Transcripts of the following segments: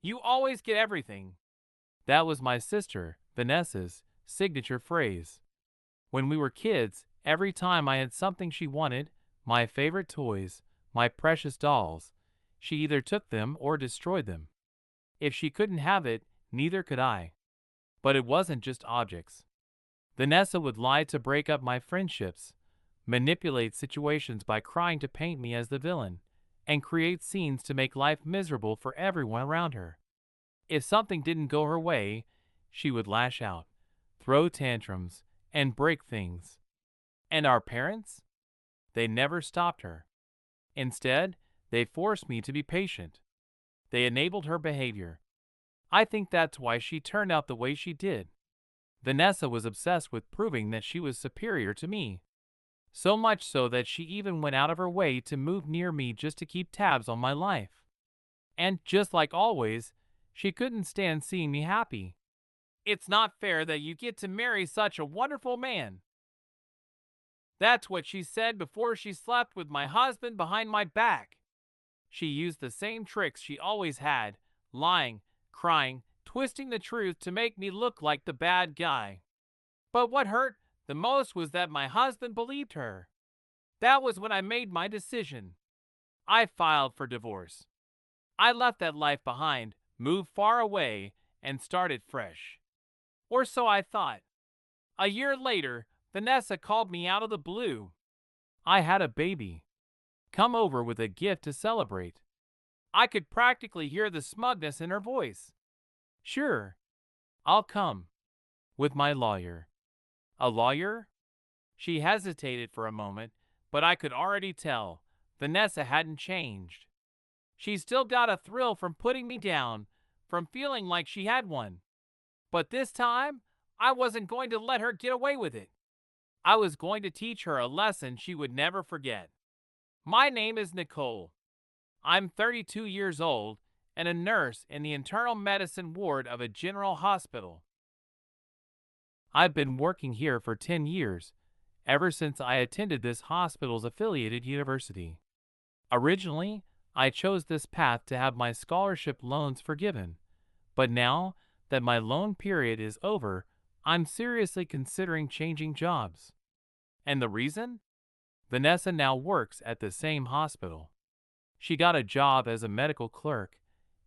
You always get everything. That was my sister, Vanessa's, signature phrase. When we were kids, every time I had something she wanted, my favorite toys, my precious dolls, she either took them or destroyed them. If she couldn't have it, neither could I. But it wasn't just objects. Vanessa would lie to break up my friendships, manipulate situations by crying to paint me as the villain, and create scenes to make life miserable for everyone around her. If something didn't go her way, she would lash out, throw tantrums, and break things. And our parents? They never stopped her. Instead, they forced me to be patient. They enabled her behavior. I think that's why she turned out the way she did. Vanessa was obsessed with proving that she was superior to me. So much so that she even went out of her way to move near me just to keep tabs on my life. And just like always, she couldn't stand seeing me happy. It's not fair that you get to marry such a wonderful man. That's what she said before she slept with my husband behind my back. She used the same tricks she always had, lying, crying, twisting the truth to make me look like the bad guy. But what hurt the most was that my husband believed her. That was when I made my decision. I filed for divorce. I left that life behind, moved far away, and started fresh. Or so I thought. A year later, Vanessa called me out of the blue. I had a baby. Come over with a gift to celebrate. I could practically hear the smugness in her voice. Sure, I'll come. With my lawyer. A lawyer? She hesitated for a moment, but I could already tell Vanessa hadn't changed. She still got a thrill from putting me down, from feeling like she had one. But this time, I wasn't going to let her get away with it. I was going to teach her a lesson she would never forget. My name is Nicole. I'm 32 years old and a nurse in the internal medicine ward of a general hospital. I've been working here for 10 years, ever since I attended this hospital's affiliated university. Originally, I chose this path to have my scholarship loans forgiven, but now that my loan period is over, I'm seriously considering changing jobs. And the reason? Vanessa now works at the same hospital. She got a job as a medical clerk,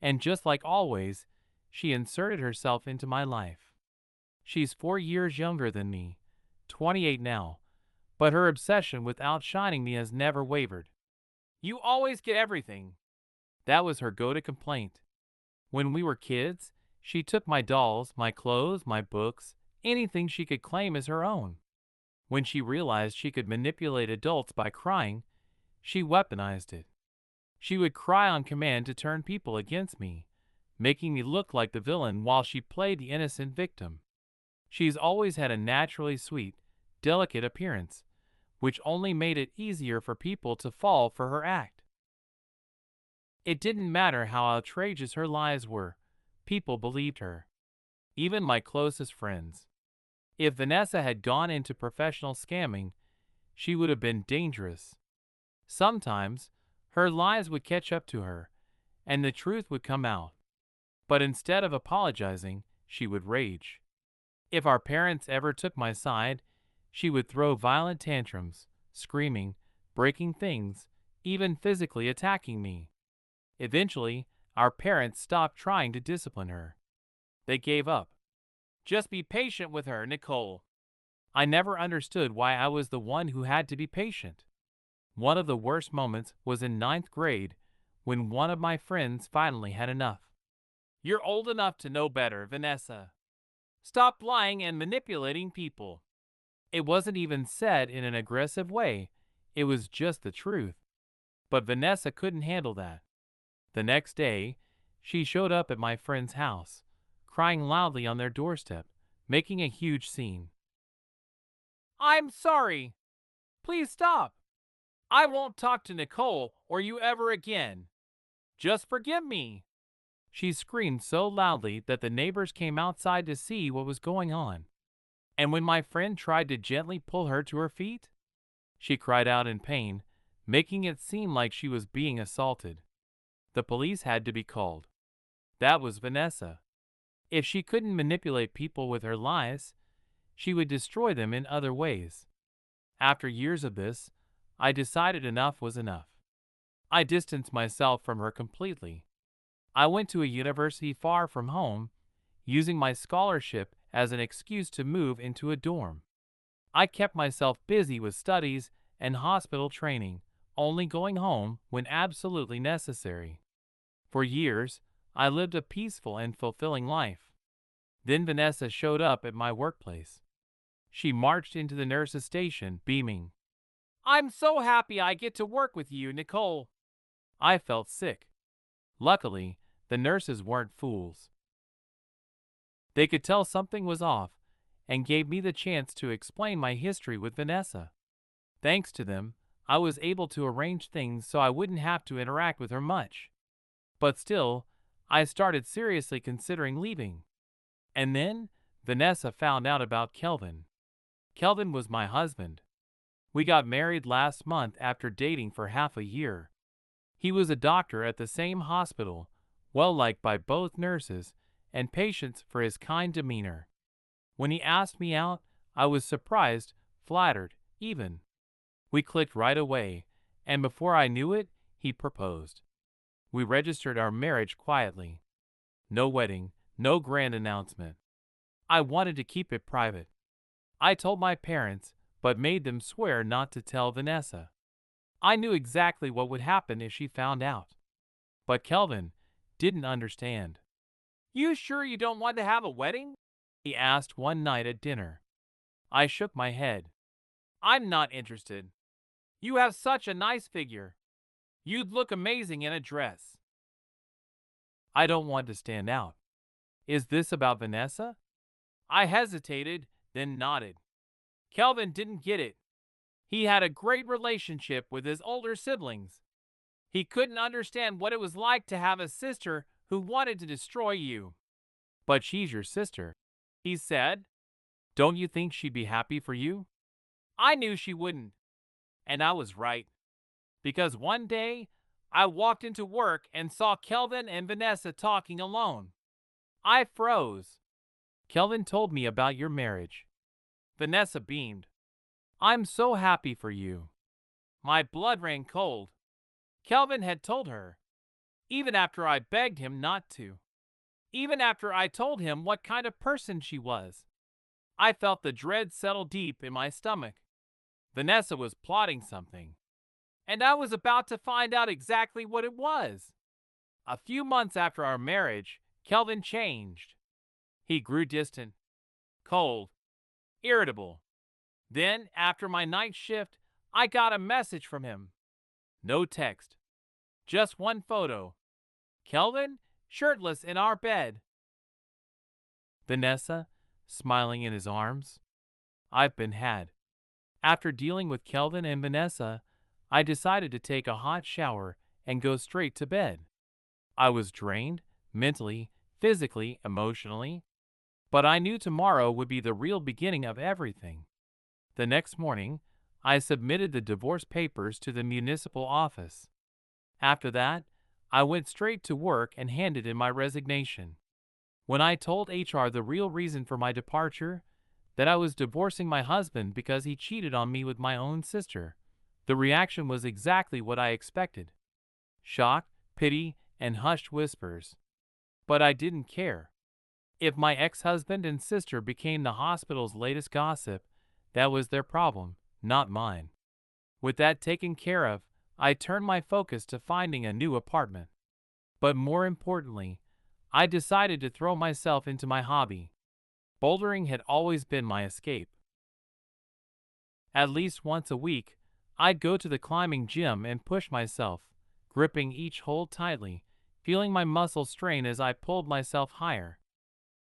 and just like always, she inserted herself into my life. She's 4 years younger than me, 28 now, but her obsession with outshining me has never wavered. You always get everything. That was her go-to complaint. When we were kids, she took my dolls, my clothes, my books, anything she could claim as her own. When she realized she could manipulate adults by crying, she weaponized it. She would cry on command to turn people against me, making me look like the villain while she played the innocent victim. She's always had a naturally sweet, delicate appearance, which only made it easier for people to fall for her act. It didn't matter how outrageous her lies were, people believed her. Even my closest friends. If Vanessa had gone into professional scamming, she would have been dangerous. Sometimes, her lies would catch up to her, and the truth would come out. But instead of apologizing, she would rage. If our parents ever took my side, she would throw violent tantrums, screaming, breaking things, even physically attacking me. Eventually, our parents stopped trying to discipline her. They gave up. Just be patient with her, Nicole. I never understood why I was the one who had to be patient. One of the worst moments was in 9th grade when one of my friends finally had enough. You're old enough to know better, Vanessa. Stop lying and manipulating people. It wasn't even said in an aggressive way. It was just the truth. But Vanessa couldn't handle that. The next day, she showed up at my friend's house, crying loudly on their doorstep, making a huge scene. I'm sorry. Please stop. I won't talk to Nicole or you ever again. Just forgive me. She screamed so loudly that the neighbors came outside to see what was going on. And when my friend tried to gently pull her to her feet, she cried out in pain, making it seem like she was being assaulted. The police had to be called. That was Vanessa. If she couldn't manipulate people with her lies, she would destroy them in other ways. After years of this, I decided enough was enough. I distanced myself from her completely. I went to a university far from home, using my scholarship as an excuse to move into a dorm. I kept myself busy with studies and hospital training, only going home when absolutely necessary. For years, I lived a peaceful and fulfilling life. Then Vanessa showed up at my workplace. She marched into the nurse's station, beaming. "I'm so happy I get to work with you, Nicole." I felt sick. Luckily, the nurses weren't fools. They could tell something was off and gave me the chance to explain my history with Vanessa. Thanks to them, I was able to arrange things so I wouldn't have to interact with her much. But still, I started seriously considering leaving. And then, Vanessa found out about Kelvin. Kelvin was my husband. We got married last month after dating for half a year. He was a doctor at the same hospital, well liked by both nurses and patients for his kind demeanor. When he asked me out, I was surprised, flattered, even. We clicked right away, and before I knew it, he proposed. We registered our marriage quietly. No wedding, no grand announcement. I wanted to keep it private. I told my parents, but made them swear not to tell Vanessa. I knew exactly what would happen if she found out. But Kelvin didn't understand. "You sure you don't want to have a wedding?" he asked one night at dinner. I shook my head. "I'm not interested. You have such a nice figure. You'd look amazing in a dress." I don't want to stand out. Is this about Vanessa? I hesitated, then nodded. Kelvin didn't get it. He had a great relationship with his older siblings. He couldn't understand what it was like to have a sister who wanted to destroy you. "But she's your sister," he said. "Don't you think she'd be happy for you?" I knew she wouldn't, and I was right. Because one day, I walked into work and saw Kelvin and Vanessa talking alone. I froze. "Kelvin told me about your marriage." Vanessa beamed. "I'm so happy for you." My blood ran cold. Kelvin had told her, even after I begged him not to. Even after I told him what kind of person she was. I felt the dread settle deep in my stomach. Vanessa was plotting something, and I was about to find out exactly what it was. A few months after our marriage, Kelvin changed. He grew distant, cold, irritable. Then, after my night shift, I got a message from him. No text, just one photo. Kelvin, shirtless in our bed. Vanessa, smiling in his arms. I've been had. After dealing with Kelvin and Vanessa, I decided to take a hot shower and go straight to bed. I was drained, mentally, physically, emotionally, but I knew tomorrow would be the real beginning of everything. The next morning, I submitted the divorce papers to the municipal office. After that, I went straight to work and handed in my resignation. When I told HR the real reason for my departure, that I was divorcing my husband because he cheated on me with my own sister, the reaction was exactly what I expected. Shock, pity, and hushed whispers. But I didn't care. If my ex-husband and sister became the hospital's latest gossip, that was their problem, not mine. With that taken care of, I turned my focus to finding a new apartment. But more importantly, I decided to throw myself into my hobby. Bouldering had always been my escape. At least once a week, I'd go to the climbing gym and push myself, gripping each hold tightly, feeling my muscles strain as I pulled myself higher.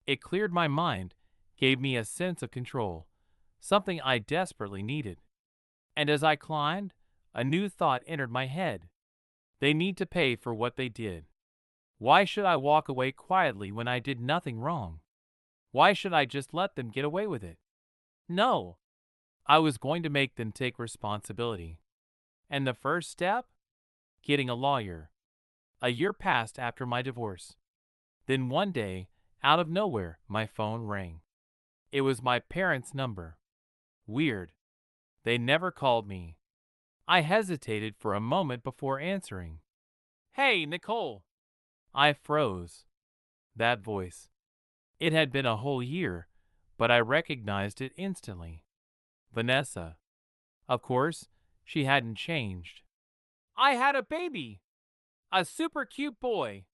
It cleared my mind, gave me a sense of control, something I desperately needed. And as I climbed, a new thought entered my head. They need to pay for what they did. Why should I walk away quietly when I did nothing wrong? Why should I just let them get away with it? No, I was going to make them take responsibility. And the first step? Getting a lawyer. A year passed after my divorce. Then one day, out of nowhere, my phone rang. It was my parents' number. Weird. They never called me. I hesitated for a moment before answering. Hey, Nicole. I froze. That voice. It had been a whole year, but I recognized it instantly. Vanessa. Of course, she hadn't changed. I had a baby. A super cute boy.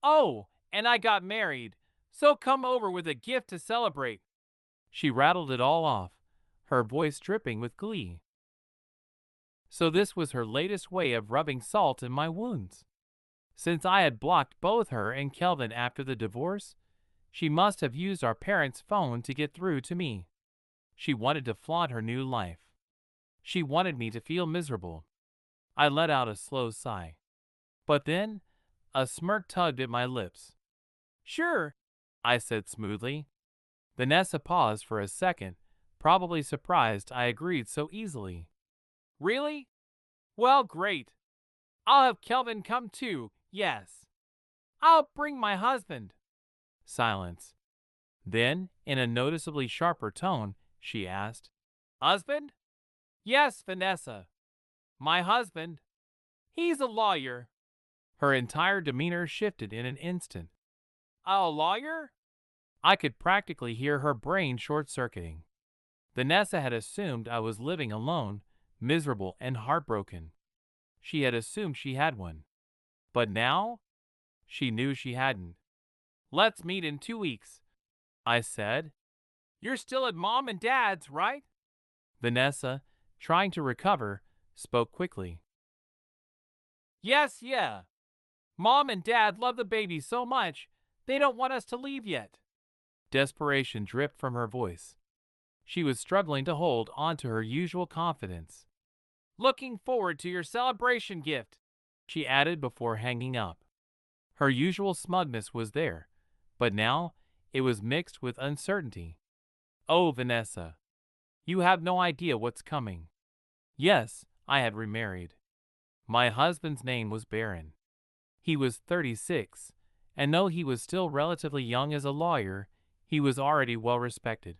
Oh, and I got married. So come over with a gift to celebrate. She rattled it all off, her voice dripping with glee. So this was her latest way of rubbing salt in my wounds. Since I had blocked both her and Kelvin after the divorce, she must have used our parents' phone to get through to me. She wanted to flaunt her new life. She wanted me to feel miserable. I let out a slow sigh. But then, a smirk tugged at my lips. Sure, I said smoothly. Vanessa paused for a second, probably surprised I agreed so easily. Really? Well, great. I'll have Kelvin come too, yes. I'll bring my husband. Silence. Then, in a noticeably sharper tone, she asked, Husband? Yes, Vanessa. My husband. He's a lawyer. Her entire demeanor shifted in an instant. A lawyer? I could practically hear her brain short-circuiting. Vanessa had assumed I was living alone, miserable and heartbroken. She had assumed she had one. But now, she knew she hadn't. Let's meet in 2 weeks, I said. You're still at Mom and Dad's, right? Vanessa, trying to recover, spoke quickly. Yes, yeah. Mom and Dad love the baby so much, they don't want us to leave yet. Desperation dripped from her voice. She was struggling to hold on to her usual confidence. Looking forward to your celebration gift, she added before hanging up. Her usual smugness was there, but now it was mixed with uncertainty. Oh, Vanessa, you have no idea what's coming. Yes, I had remarried. My husband's name was Baron. He was 36, and though he was still relatively young as a lawyer, he was already well respected.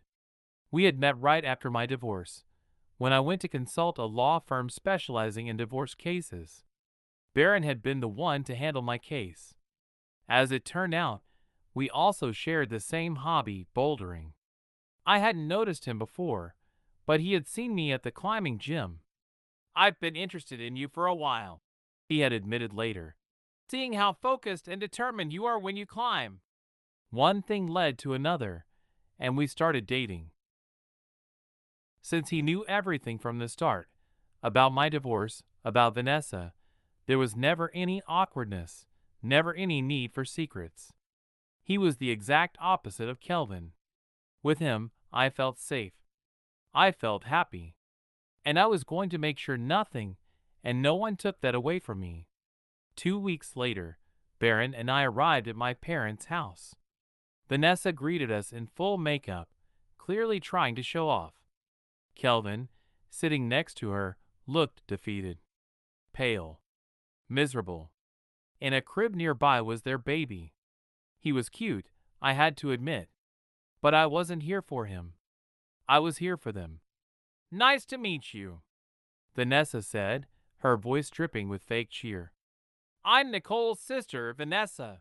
We had met right after my divorce, when I went to consult a law firm specializing in divorce cases. Baron had been the one to handle my case. As it turned out, we also shared the same hobby, bouldering. I hadn't noticed him before, but he had seen me at the climbing gym. I've been interested in you for a while, he had admitted later, seeing how focused and determined you are when you climb. One thing led to another, and we started dating. Since he knew everything from the start, about my divorce, about Vanessa, there was never any awkwardness, never any need for secrets. He was the exact opposite of Kelvin. With him, I felt safe. I felt happy. And I was going to make sure nothing and no one took that away from me. 2 weeks later, Baron and I arrived at my parents' house. Vanessa greeted us in full makeup, clearly trying to show off. Kelvin, sitting next to her, looked defeated, pale, miserable. In a crib nearby was their baby. He was cute, I had to admit, but I wasn't here for him. I was here for them. Nice to meet you, Vanessa said, her voice dripping with fake cheer. I'm Nicole's sister, Vanessa.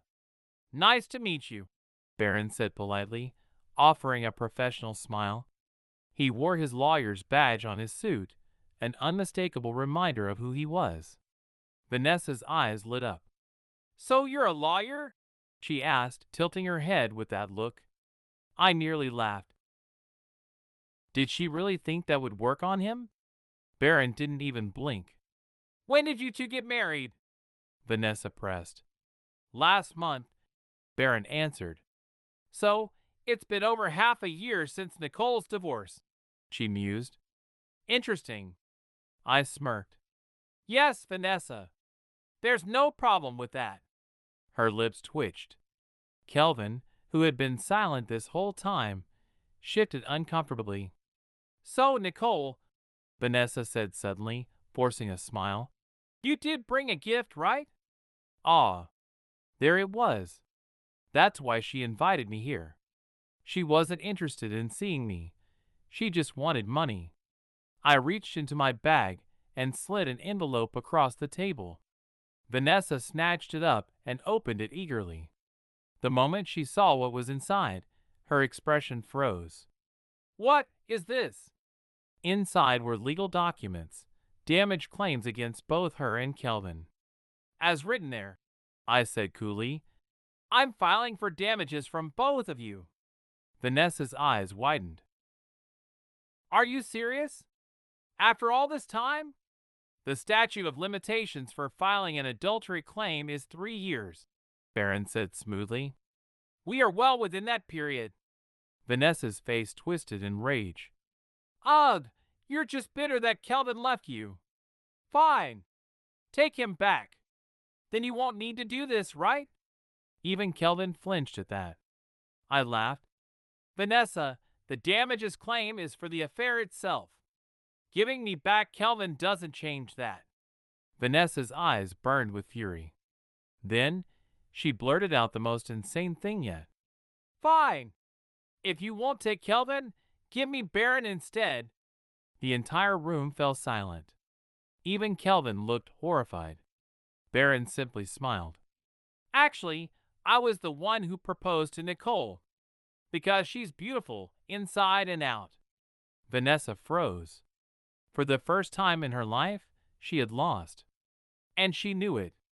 Nice to meet you, Baron said politely, offering a professional smile. He wore his lawyer's badge on his suit, an unmistakable reminder of who he was. Vanessa's eyes lit up. So you're a lawyer? She asked, tilting her head with that look. I nearly laughed. Did she really think that would work on him? Baron didn't even blink. When did you two get married? Vanessa pressed. Last month, Baron answered. So, it's been over half a year since Nicole's divorce, she mused. Interesting. I smirked. Yes, Vanessa. There's no problem with that. Her lips twitched. Kelvin, who had been silent this whole time, shifted uncomfortably. So, Nicole, Vanessa said suddenly, forcing a smile, you did bring a gift, right? Ah, there it was. That's why she invited me here. She wasn't interested in seeing me. She just wanted money. I reached into my bag and slid an envelope across the table. Vanessa snatched it up and opened it eagerly. The moment she saw what was inside, her expression froze. What is this? Inside were legal documents, damage claims against both her and Kelvin. As written there, I said coolly, I'm filing for damages from both of you. Vanessa's eyes widened. Are you serious? After all this time? The statute of limitations for filing an adultery claim is 3 years, Barron said smoothly. We are well within that period. Vanessa's face twisted in rage. Ugh, you're just bitter that Kelvin left you. Fine. Take him back. Then you won't need to do this, right? Even Kelvin flinched at that. I laughed. Vanessa, the damages claim is for the affair itself. Giving me back Kelvin doesn't change that. Vanessa's eyes burned with fury. Then, she blurted out the most insane thing yet. Fine. If you won't take Kelvin, give me Barron instead. The entire room fell silent. Even Kelvin looked horrified. Barron simply smiled. Actually, I was the one who proposed to Nicole. Because she's beautiful, inside and out. Vanessa froze. For the first time in her life, she had lost. And she knew it.